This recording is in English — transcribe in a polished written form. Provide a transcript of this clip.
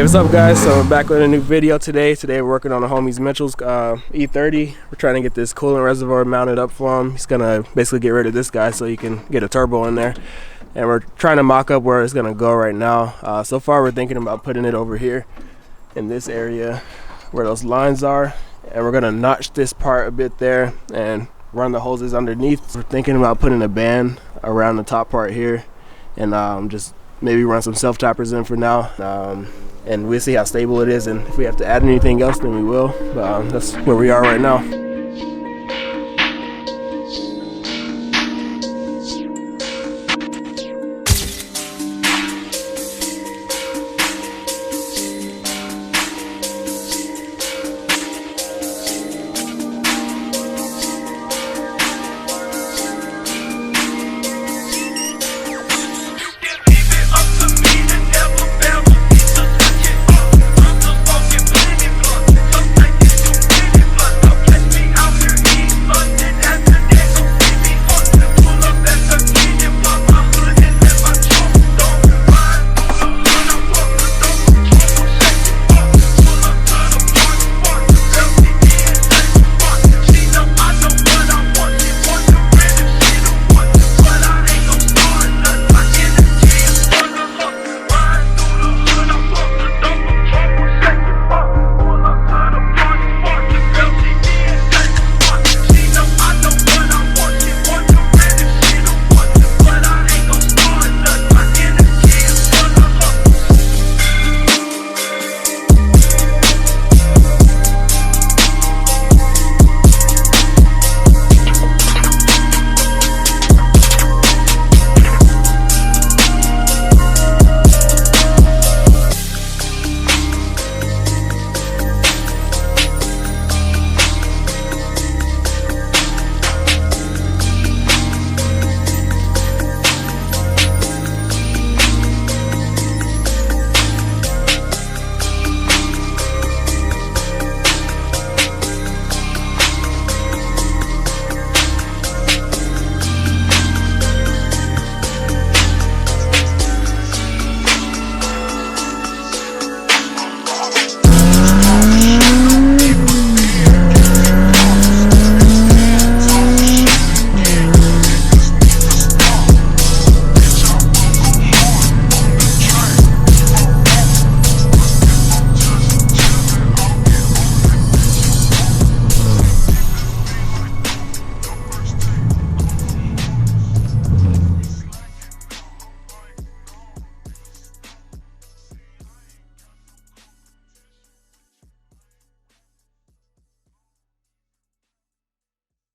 What's up, guys? So we're back with a new video today. Today we're working on the homies Mitchell's E30. We're trying to get this coolant reservoir mounted up for him. He's gonna basically get rid of this guy so you can get a turbo in there. And we're trying to mock up where it's gonna go right now. So far we're thinking about putting it over here in this area where those lines are. And we're gonna notch this part a bit there and run the hoses underneath. We're thinking about putting a band around the top part here and just maybe run some self tappers in for now. And we'll see how stable it is, and if we have to add anything else then we will, but that's where we are right now.